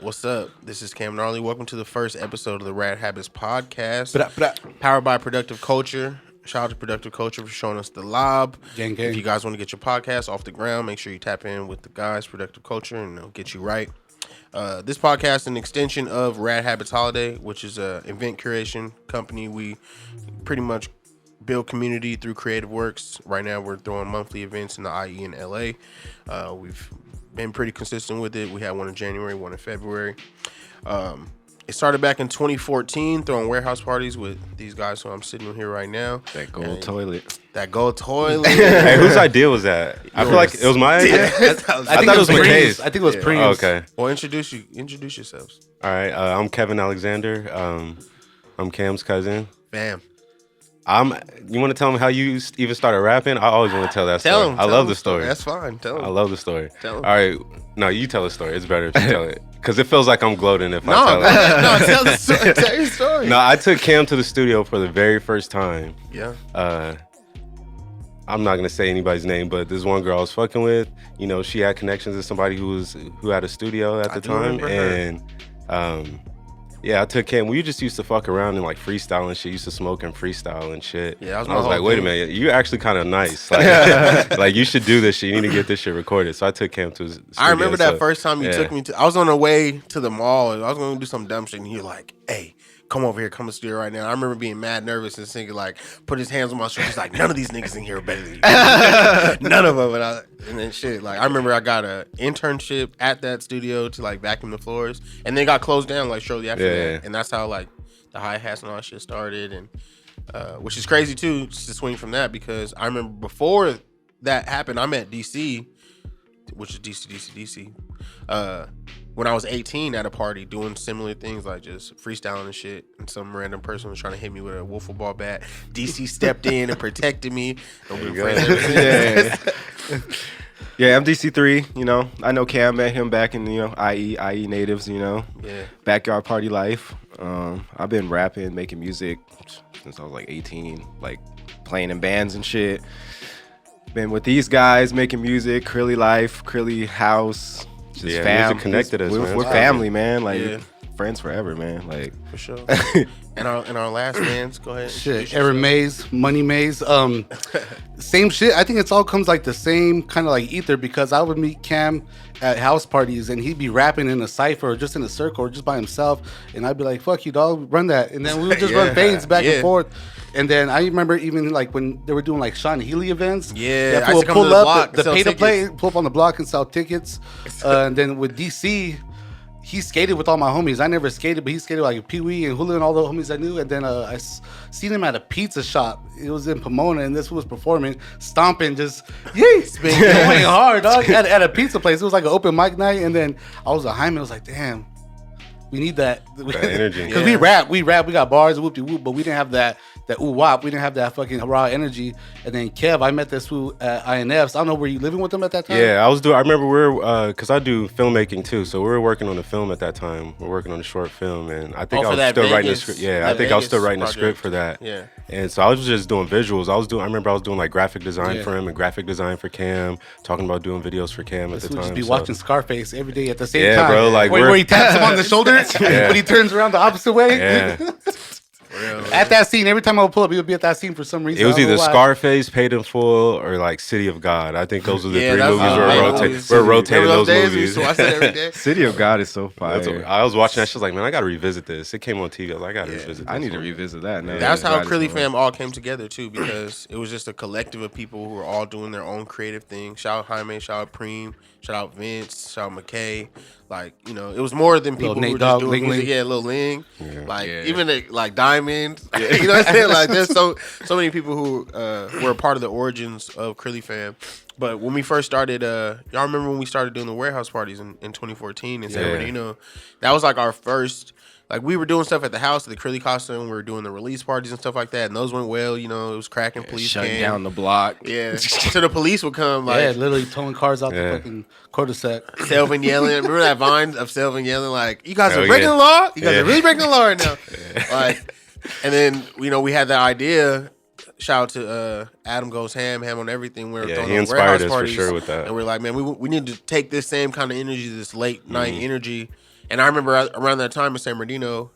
What's up? This is Cam Gnarly. Welcome to the first episode of the Rad Habits Podcast, Bra. powered by Productive Culture. Shout out to Productive Culture for showing us the lob. Gang, gang. If you guys want to get your podcast off the ground, make sure you tap in with the guys, Productive Culture, and they'll get you right. This podcast is an extension of Rad Habits Holiday, which is an event curation company. We pretty much build community through creative works. Right now, we're throwing monthly events in the IE and LA. We've been pretty consistent with it. We had one in January, one in February. It started back in 2014, throwing warehouse parties with these guys who I'm sitting here right now. That gold toilet. That gold toilet. Hey, whose idea was that? I feel like it was my idea. I thought it was McKay's. I think it was Preem's. Oh, okay. Well, introduce yourselves. All right. I'm Kevin Alexander. I'm Cam's cousin. Bam. You want to tell him how you even started rapping? I always want to tell that story. Tell him. I love the story. That's fine. Tell him. I love the story. Tell him. All right. No, you tell the story. It's better if you tell it. Because it feels like I'm gloating if I No, tell it. no, tell the story. Tell your story. No, I took Cam to the studio for the very first time. Yeah. I'm not gonna say anybody's name, but this one girl I was fucking with, you know, she had connections to somebody who had a studio at the time, and yeah, I took Cam. We just used to fuck around and like freestyle and shit. Used to smoke and freestyle and shit. Yeah, I was like, wait a minute, you're actually kind of nice. Like, like you should do this shit. You need to get this shit recorded. So I took Cam to his studio. I remember that first time you took me to. I was on the way to the mall and I was gonna do some dumb shit, and you're like, "Hey, come over here, come to the studio right now." I remember being mad nervous and thinking like, put his hands on my shoulders, like, none of these niggas in here are better than you. None of them. And then shit, like I remember I got an internship at that studio to like vacuum the floors, and then it got closed down like shortly after that. And that's how like the hi-hats and all that shit started, and which is crazy too, just to swing from that, because I remember before that happened, I'm at DC, which is DC. When I was 18 at a party doing similar things like just freestyling and shit, and some random person was trying to hit me with a wiffle ball bat. DC stepped in and protected me. And we were friends ever since. Yeah, I'm DC3, you know. I know Cam, met him back in, IE natives, backyard party life. I've been rapping, making music since I was like 18, like playing in bands and shit. Been with these guys making music, Creely life, Creely house. Just music connected us, man. We're family, man. Like friends forever, man. Like for sure. And our last bands, go ahead. Shit, Aaron Mays, Money Mays, same shit. I think it's all comes like the same kind of like ether, because I would meet Cam at house parties and he'd be rapping in a cypher or just in a circle or just by himself, and I'd be like, "Fuck you, dog, run that," and then we would just run fades back and forth. And then I remember even like when they were doing like Sean Healy events, I used to come to the block the and pay to sell play, pull up on the block and sell tickets. And then with DC, he skated with all my homies. I never skated, but he skated like Pee Wee and Hulu and all the homies I knew. And then I seen him at a pizza shop. It was in Pomona, and this was performing, stomping, just going hard, dog, at a pizza place. It was like an open mic night, and then I was behind me. I was like, damn, we need that energy. Because we rap, we got bars, whoop de whoop, but we didn't have that ooh wop. We didn't have that fucking raw energy. And then Kev, I met this fool at INFs. I don't know, were you living with them at that time? Yeah, I remember because I do filmmaking too, so we were working on the film at that time. We're working on a short film, and I think I was still writing the script. Yeah, I think I was still writing the script for that. Yeah. And so I was just doing visuals. I remember I was doing like graphic design for him and graphic design for Cam, talking about doing videos for Cam at the time. Just be watching Scarface every day at the same time. Yeah, bro. Like where he taps him on the shoulder, but he turns around the opposite way. Yeah. At that scene, every time I would pull up, he would be at that scene for some reason. It was either Scarface, Paid in Full, or like City of God. I think those were the three movies we're rotating those movies. So I said every day. City of God is so fire. I was watching that shit, like, man, I gotta revisit this. It came on TV. I was like, I gotta revisit this. I need to revisit that now. That's how Creely Fam all came together too, because it was just a collective of people who were all doing their own creative thing. Shout out Jaime, shout out Preem, shout out Vince, shout out McKay. Like, it was more than people who were just doing music. Yeah, Lil Ling. Yeah. Like, even like Diamond. You know what I'm saying? Like, there's so many people who were a part of the origins of Creely Fam. But when we first started, y'all remember when we started doing the warehouse parties in 2014 in San Bernardino? That was like our first. Like, we were doing stuff at the house, at the Creely costume. We were doing the release parties and stuff like that, and those went well. It was cracking. Police shutting down the block. Yeah, so the police would come. Like, literally towing cars out the fucking cul-de-sac. Selvin yelling. Remember that vine of Selvin yelling like, "You guys are breaking the law. You guys are really breaking the law right now." Like, and then we had that idea. Shout out to Adam Goes Ham on everything. We were throwing he inspired us parties, for sure with that. And we're like, man, we need to take this same kind of energy, this late night energy, And I remember around that time in San Bernardino,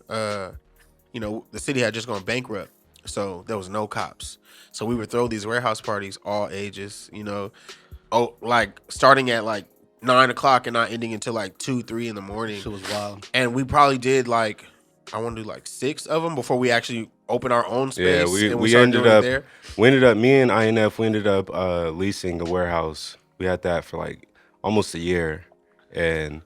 you know, the city had just gone bankrupt, so there was no cops. So we would throw these warehouse parties, all ages, you know, like starting at like 9 o'clock and not ending until like 2, 3 in the morning. Shit was wild. And we probably did like, I want to do like 6 of them before we actually open our own space. Yeah, and we ended up, me and INF, we ended up leasing a warehouse. We had that for like almost a year. And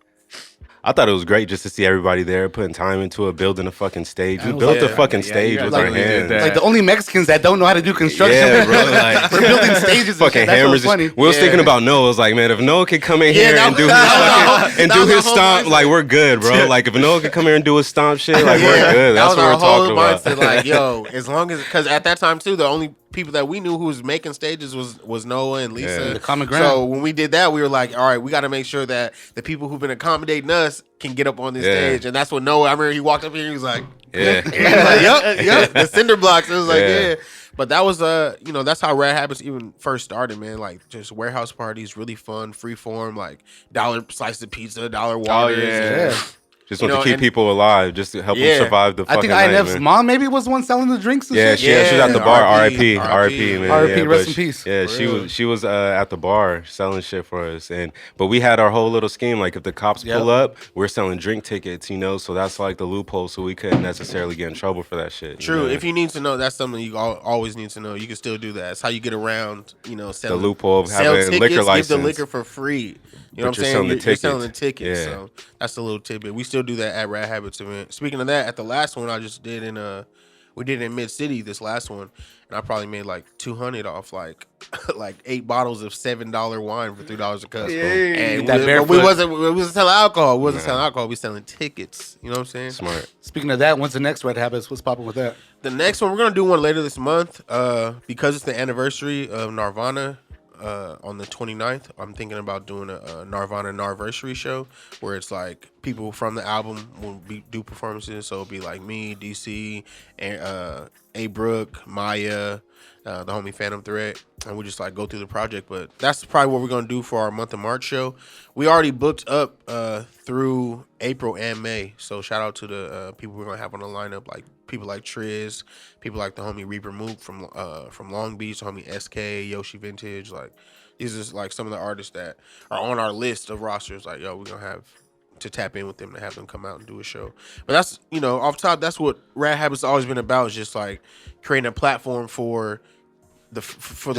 I thought it was great just to see everybody there putting time into it, building a fucking stage. We built a fucking stage with our hands. Like the only Mexicans that don't know how to do construction. Yeah, bro. Like, we're building stages. Fucking hammers. We was thinking about Noah. I was like, man, if Noah could come in here and do his stomp, like we're good, bro. Like if Noah could come here and do his stomp shit, like we're good. That's what we're talking about. Mindset, like, yo, as long as, because at that time too, the only people that we knew who was making stages was Noah and Lisa. The common ground. So when we did that, we were like, all right, we got to make sure that the people who've been accommodating us can get up on this stage. And that's what Noah, I remember he walked up here and he was like, yeah. He was like, yep, the cinder blocks. It was like, yeah. But that was, you know, that's how Rad Habits even first started, man. Like just warehouse parties, really fun, free form, like $1 slice of pizza, $1 waters. Oh, yeah. Just want to keep people alive, just to help them survive the fucking night, INF's mom maybe was the one selling the drinks. And shit. She was at the bar. R.I.P. man. R.I.P. Rest in peace. Yeah, she was at the bar selling shit for us, but we had our whole little scheme. Like if the cops pull up, we're selling drink tickets, you know. So that's like the loophole. So we couldn't necessarily get in trouble for that shit. True. You know? If you need to know, that's something you always need to know. You can still do that. That's how you get around, you know, selling the loophole of having tickets, liquor license. Give the liquor for free. You know what I'm saying? You're selling the tickets. Yeah. So that's a little tidbit. We still do that at Rad Habits event. Speaking of that, at the last one I just did we did in Mid City, this last one, and I probably made like $200 off like 8 bottles of $7 wine for $3 a cup. And we wasn't selling alcohol. We wasn't selling alcohol. We selling tickets. You know what I'm saying? Smart. Speaking of that, when's the next Rad Habits? What's popping with that? The next one, we're gonna do one later this month. Because it's the anniversary of Nirvana. On the 29th, I'm thinking about doing a Nirvana Narversary show where it's like people from the album will do performances. So it'll be like me, DC, and A. Brooke, Maya, the homie Phantom Threat, and we just like go through the project. But that's probably what we're gonna do for our month of March show. We already booked up through April and May. So shout out to the people we're gonna have on the lineup, like people like Triz, people like the homie Reaper Mook from Long Beach, the homie SK, Yoshi Vintage. Like these are like some of the artists that are on our list of rosters. Like, yo, we're gonna have to tap in with them to have them come out and do a show. But that's, you know, off top, that's what Rad Habits has always been about, is just like creating a platform for the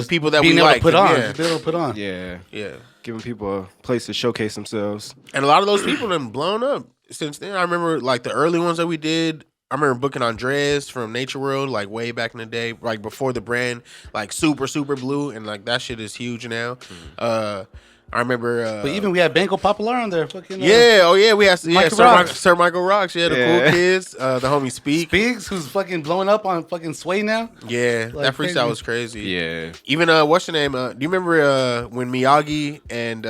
people that we like. Being able to put on. Yeah. Yeah. Giving people a place to showcase themselves. And a lot of those people have blown up since then. I remember like the early ones that we did. I remember booking Andres from Nature World, like way back in the day, like before the brand like super blew, and like that shit is huge now. I remember, but even we had Banco Popular on there. Fucking we had Sir Michael Rocks, the cool kids, the homie Speaks, who's fucking blowing up on fucking Sway now. Yeah, like, that freestyle was crazy. Yeah, even what's your name? Do you remember when Miyagi and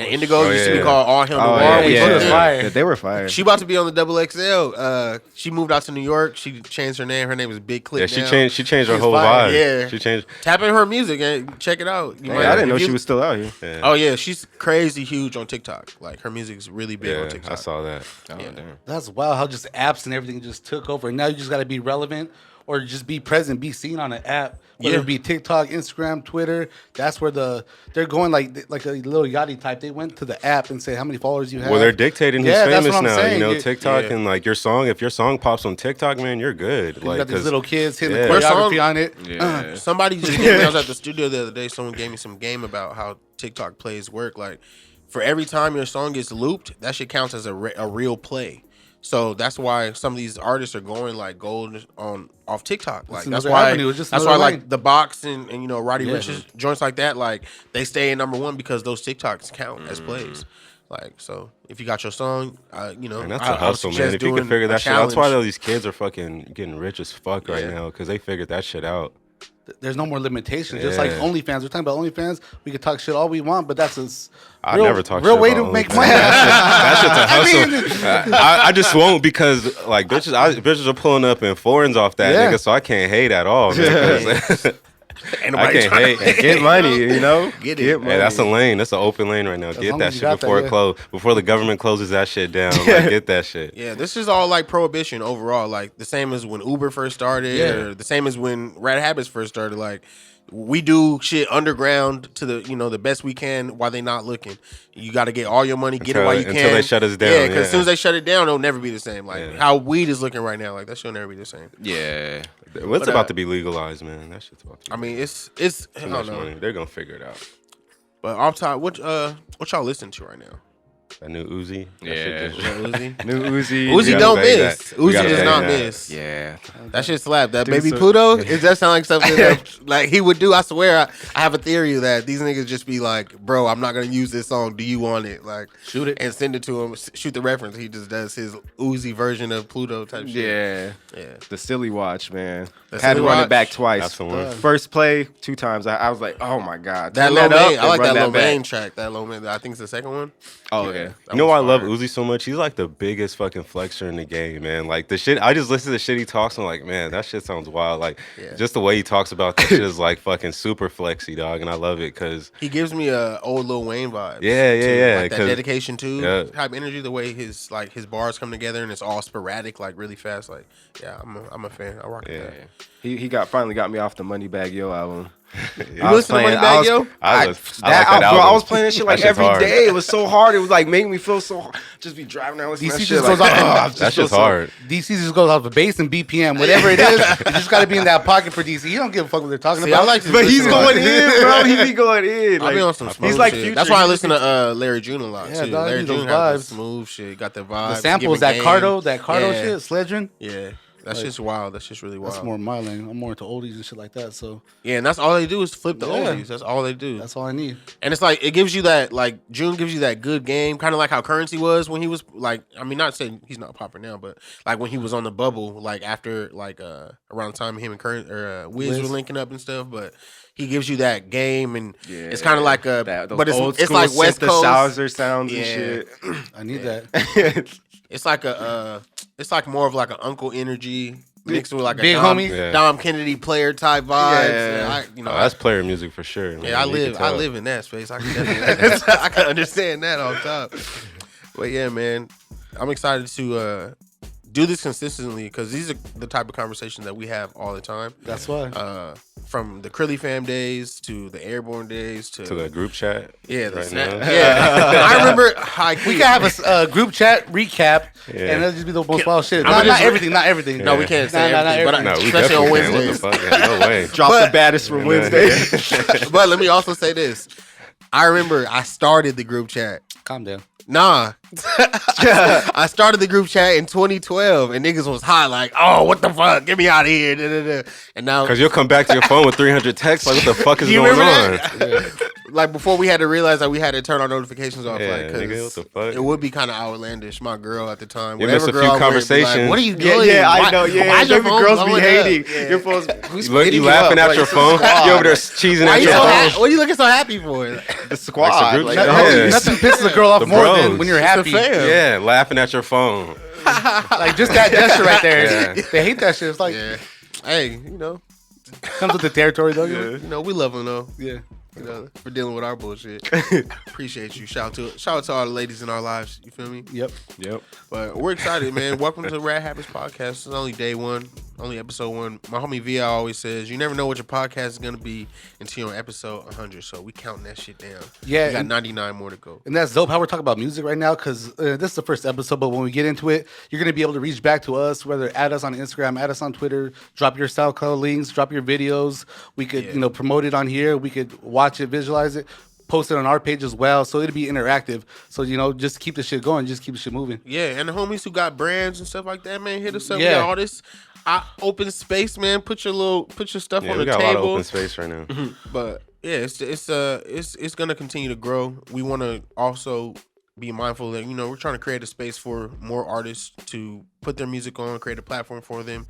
Indigo used to be called All Hell Noir? Yeah, they were fire. She about to be on the Double XL. She moved out to New York. She changed her name. Her name is Big Click. Yeah, she changed her whole vibe. Yeah, she changed. Tap in her music and check it out. I didn't know she was still out here. Yeah. Oh yeah, she's crazy huge on TikTok. Like her music's really big on TikTok. I saw that. Damn. That's wild how just apps and everything just took over. Now you just got to be relevant or just be present, be seen on an app. Whether it be TikTok, Instagram, Twitter, that's where they're going like a little Yachty type. They went to the app and say how many followers you have. Well, they're dictating who's famous now. Saying. You know, TikTok and like your song. If your song pops on TikTok, man, you're good. You got these little kids hitting the choreography on it. Yeah. Somebody just gave me, I was at the studio the other day. Someone gave me some game about how TikTok plays work. Like for every time your song gets looped, that shit counts as a real play. So that's why some of these artists are going like gold off TikTok. Like that's why like the Box and you know Roddy Ricch's joints like that, like they stay in number one because those TikToks count as plays. Like so, if you got your song, you know, and that's a hustle, man. If you can figure that shit out, that's why all these kids are fucking getting rich as fuck right now because they figured that shit out. There's no more limitations. Just like OnlyFans. We're talking about OnlyFans. We can talk shit all we want, but that's I never talk real shit way about to make money. That shit's a hustle. I just won't because like bitches are pulling up in foreigns off that nigga, so I can't hate at all. Man, Ain't I nobody can't trying hate. to Get money, you know. Get it. Get money. Hey, that's a lane. That's an open lane right now. Get long that as you shit got before that, it close. Before the government closes that shit down. Like, get that shit. Yeah, this is all like prohibition overall. Like the same as when Uber first started, or the same as when Rad Habits first started. Like we do shit underground to the best we can while they not looking. You got to get all your money, get it while you can until they shut us down. Yeah, because as soon as they shut it down, it'll never be the same. Like Yeah. how weed is looking right now, like that shit'll never be the same. Yeah. What's But, about to be legalized, man? That shit's about to be I mean, it's I too don't much know. money. They're gonna figure it out. But off top, what y'all listening to right now? That new Uzi. That Yeah. shit just- Uzi. New Uzi. Uzi gotta don't bang miss. that. We Uzi gotta does bang not that. miss. Yeah. That shit slap. That Dude, baby so- Pluto. It does sound like something that like he would do. I swear. I have a theory that these niggas just be like, bro, I'm not gonna use this song. Do you want it? Like Shoot it. and send it to him. Shoot the reference. He just does his Uzi version of Pluto type shit. Yeah. Yeah. The silly watch, man. The Had to silly run watch? it back twice. That's the one. First play, 2 times. I was like, oh my God. That Turn Lil up Wayne. I and like run that Lil back. Wayne track. That Lil Wayne. I think it's the second one. Oh, okay. That You know why I was love fire. Uzi so much? He's like the biggest fucking flexer in the game, man. Like the shit, I just listen to the shit he talks and I'm like, man, that shit sounds wild. Like Yeah. just the way he talks about that shit is like fucking super flexy, dog, and I love it because He gives me a old Lil Wayne vibe. Yeah, yeah, Like that 'cause- dedication too Yeah. type energy. The way his bars come together and it's all sporadic, like really fast. Like yeah, I'm a fan. I rock with Yeah. that. He finally got me off the Moneybag Yo album. You listen to Moneybagg Yo? I like that Bro, I album. was playing this shit like That shit's every hard. day. It was so hard. It was like making me feel so hard. Just be driving around listening to that DC shit. just goes Like, off. That shit's hard. DC just goes off the bass and BPM, whatever it is. You just got to be in that pocket for DC. You don't give a fuck what they're talking See, about. I like to but he's listen going to- in, bro. He be going in. I'll be Like, on some smooth he's like shit. Future. That's why I He listen to Larry June a lot Yeah, too. dog, Larry need those June has vibes. the smooth shit. Got the the vibes. samples, giving that game. Cardo Yeah. shit, Sledgerin. Yeah, that's just wild. That's just really wild. That's more my lane. I'm more into oldies and shit like that. So Yeah, and that's all they do is flip the Yeah. oldies. That's all they do. that's all I need. And it's like it gives you that like June gives you that good game, kind of like how Currency was when he was like I mean not saying he's not popular now, but like when he was on the bubble, like after like around the time him and Current or Wiz were linking up and stuff, but he gives you that game and it's kind of like those but old it's school like West Coast. synthesizer sounds Yeah. and shit. I need that. It's like it's like more of like an uncle energy mixed with like a Big Dom, homie? Yeah. Dom Kennedy player type vibes. Yeah. And Oh, that's player music for sure. man. Yeah, I You can live tell. in that space. I can definitely I can understand that on top. But yeah, man, I'm excited to do this consistently because these are the type of conversations that we have all the time. That's why. From the Creely Fam days to the Airborne days to To the group chat. yeah, the right snap. now. Yeah, I remember high We can have a group chat recap, Yeah. and it'll just be the most wild shit. I'm Not, just- not everything, not everything. No, we can't say Nah, nah, everything, but nah, No, we especially on definitely can. Wednesdays. What the fuck? Yeah, no way. Drop But- the baddest from Wednesday. But let me also say this. I remember I started the group chat. Calm down. Nah. I started the group chat in 2012 and niggas was hot like, oh, what the fuck? Get me out of here. Da, da, da. And now, Because you'll come back to your phone with 300 texts. Like, what the fuck is you going remember on? that? Like before we had to realize that we had to turn our notifications off. Yeah, like, 'cause nigga, what the fuck? it would be kind of outlandish. My girl at the time. You whatever miss a girl few I'm with, be like, conversations. what are you Yeah, doing? yeah, I Why- know. Yeah, why's your baby phone girls be blowing up? hating. Yeah. Your phone's You laughing at your phone? You over there cheesing Why at you your so phone? happy? What are you looking so happy for? the squad. group Like, chat. the Yeah. homies. Nothing pisses a girl off The more bros. than when you're It's happy. a fam. Yeah, laughing at your phone. Like just that gesture right there. Yeah. They hate that shit. It's like Yeah. Hey, you know, comes with the territory though. you know, we love them though. Yeah. You know, for dealing with our bullshit. Appreciate you. Shout out to all the ladies in our lives. You feel me? Yep. Yep. But we're excited, man. Welcome to the Rad Habits Podcast. It's only day one, only episode one. My homie Vi always says, you never know what your podcast is going to be until you're on episode 100. So we counting that shit down. Yeah, We got and- 99 more to go. And that's dope how we're talking about music right now because this is the first episode, but when we get into it, you're going to be able to reach back to us, whether add us on Instagram, add us on Twitter, drop your SoundCloud links, drop your videos. We could, promote it on here. We could watch it, visualize it, post it on our page as well. So it'll be interactive. So, just keep the shit going. Just keep the shit moving. Yeah, and the homies who got brands and stuff like that, man, hit us up. Yeah. We got all this open space, man. Put your stuff Yeah, on we the got a lot of table. open space right now. But yeah, it's gonna continue to grow. We want to also be mindful that we're trying to create a space for more artists to put their music on, create a platform for them,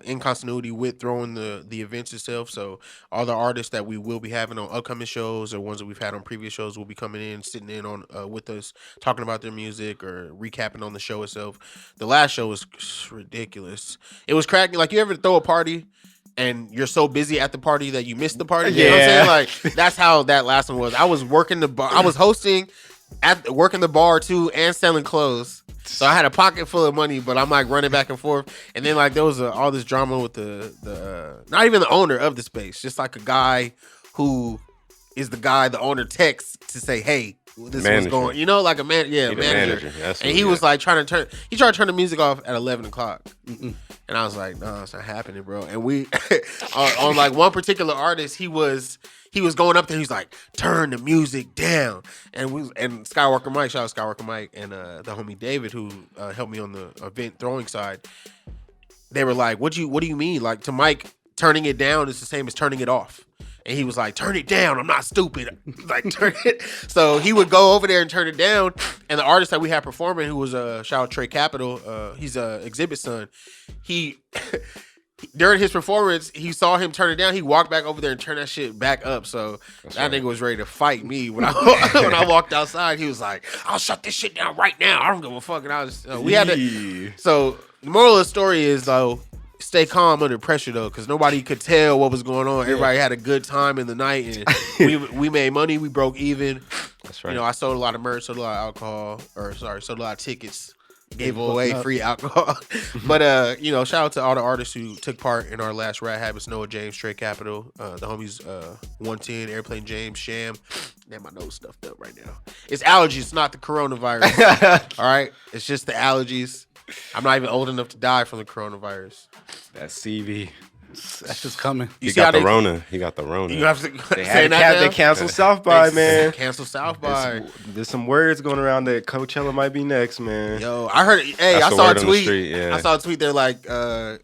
in continuity with throwing the events itself. So all the artists that we will be having on upcoming shows or ones that we've had on previous shows will be coming in, sitting in on with us, talking about their music or recapping on the show itself. The last show was ridiculous. It was cracking. Like, you ever throw a party and you're so busy at the party that you missed the party. You know what I'm saying? Like that's how that last one was. I was working the bar. I was hosting working the bar too and selling clothes. So I had a pocket full of money, but I'm like running back and forth. And then like there was all this drama with the not even the owner of the space, just like a guy who is the guy the owner texts to say, hey, this was going, you know, like a manager. And he was like tried to turn the music off at 11 o'clock. And I was like, no, it's not happening, bro. And we on like one particular artist, he was going up there. He's like, turn the music down. And Skywalker Mike, shout out Skywalker Mike, and the homie David, who helped me on the event throwing side. They were like, what do you mean? Like to Mike, turning it down is the same as turning it off. And he was like, turn it down. I'm not stupid. Like, turn it. So he would go over there and turn it down. And the artist that we had performing, who was shout out Trey Capital, he's a Exhibit son. He during his performance, he saw him turn it down. He walked back over there and turned that shit back up. So that nigga was ready to fight me when I walked outside. He was like, I'll shut this shit down right now. I don't give a fuck. And I was we had to. So the moral of the story is though, stay calm under pressure though, because nobody could tell what was going on. Everybody had a good time in the night, and we made money. We broke even. That's right. You know, I sold a lot of merch, sold a lot of alcohol, sold a lot of tickets, gave away free alcohol. But you know, shout out to all the artists who took part in our last Rad Habits: Noah James, Trey Capital, the homies 110, Airplane James, Sham. Damn, my nose stuffed up right now. It's allergies, it's not the coronavirus. All right, it's just the allergies. I'm not even old enough to die from the coronavirus. That's CV. That's just coming. He got the Rona. He got the Rona. You have to They canceled South by, man. Cancel South by. There's some words going around that Coachella might be next, man. Yo, I heard. Hey, That's I saw a tweet. Street, yeah. I saw a tweet. They're like,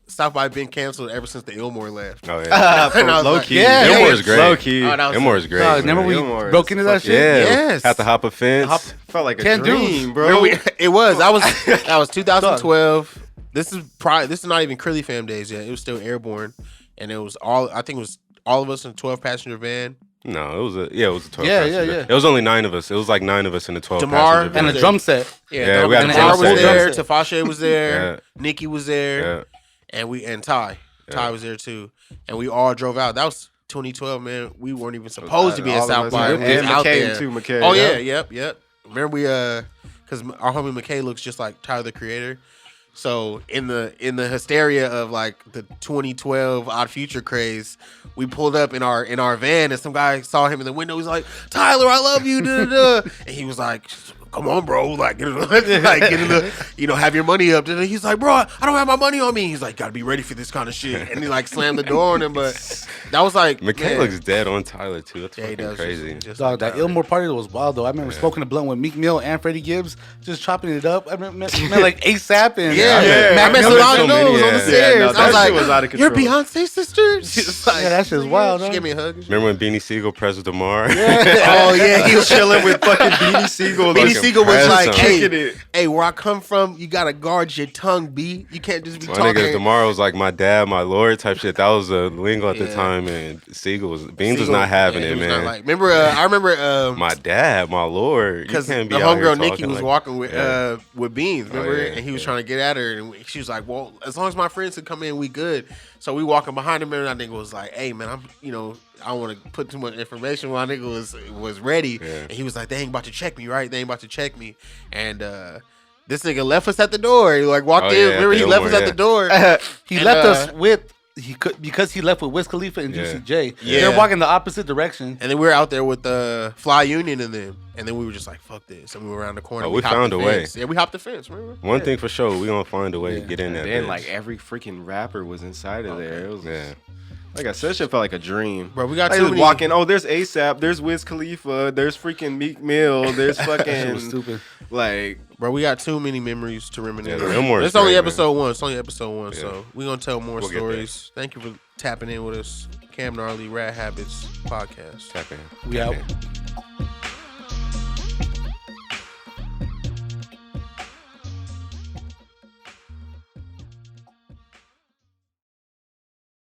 South by been canceled ever since the Ilmore left. Oh yeah. Low key. Yeah, Ilmore's great. Low key. Ilmore's great. Remember we Ilmore broke into that shit? Yeah. Yes. Had to hop a fence. Felt like a Can't do dream, it. bro. It was. That was 2012. This is not even Creely Fam days yet. It was still Airborne, and it was all. I think it was all of us in a 12-passenger van. No, it was a 12. Yeah. It was only 9 of us. It was like 9 of us in a 12 Damar passenger And van. a drum set. Yeah, we had a Damar drum was set. there. Yeah. Tafashe was there. Yeah. Nikki was there. Yeah. And Ty. Ty was there too. And we all drove out. That was 2012, man. We weren't even supposed to be at South by. We And was out McKay there. too, McKay. Oh yeah, yep. Remember we because our homie McKay looks just like Tyler the Creator. So in the hysteria of like the 2012 Odd Future craze, we pulled up in our van and some guy saw him in the window. He's like, Tyler, I love you, and he was like, come on, bro, like get in the, you know, have your money up. And he's like, bro, I don't have my money on me. He's like, gotta be ready for this kind of shit. And he like slammed the door on him. But that was like, McKay looks dead on Tyler too. That's fucking does, crazy. just Dog, like that Ilmore party was wild though. I remember smoking a blunt with Meek Mill and Freddie Gibbs, just chopping it up. I remember like ASAP and I met Solange Knowles on the stairs. I was like, was out of you're control. Beyonce's sister? She was like, yeah, that shit's wild. She Huh? gave me a hug. Remember when Beanie Siegel pressed with Damar? Oh yeah, he was chilling with fucking Beanie Siegel. Beanie Siegel was like, Kicking hey, where I come from, you gotta guard your tongue, B. You can't just be My talking. nigga Damar was like my dad, my lord type shit. That was a lingo at the time, and Beans was not having it, man. I remember My dad, my lord. You because the can't be out here homegirl Nikki talking was like, walking with Beans, remember? yeah, And he was trying to get at her, and she was like, well, as long as my friends can come in, we good. So we walking behind him, and I nigga was like, hey, man, I don't want to put too much information. My nigga was ready, and he was like, they ain't about to check me, right? They ain't about to check me. And this nigga left us at the door. He like walked in. Remember, he left us at the door. He left us with because he left with Wiz Khalifa and Juicy J. Yeah. They're walking the opposite direction. And then we were out there with Fly Union and them. And then we were just like, fuck this. And we were around the corner. Oh, we found a way. Yeah, we hopped the fence, remember? One thing for sure, we gonna find a way to get in there. Then like every freaking rapper was inside of there. It was Yeah. like I said, that shit felt like a dream. Bro, we got I too was many. walking. Oh, there's ASAP. There's Wiz Khalifa. There's freaking Meek Mill. There's That shit fucking was stupid. like. Bro, we got too many memories to reminisce. Yeah, Ilmore is It's only great, episode 1. It's only episode 1. Yeah. So we're going to tell more We'll get stories. Thank you for tapping in with us. Cam Gnarly, Rad Habits Podcast. Tap in. We Tap out. in.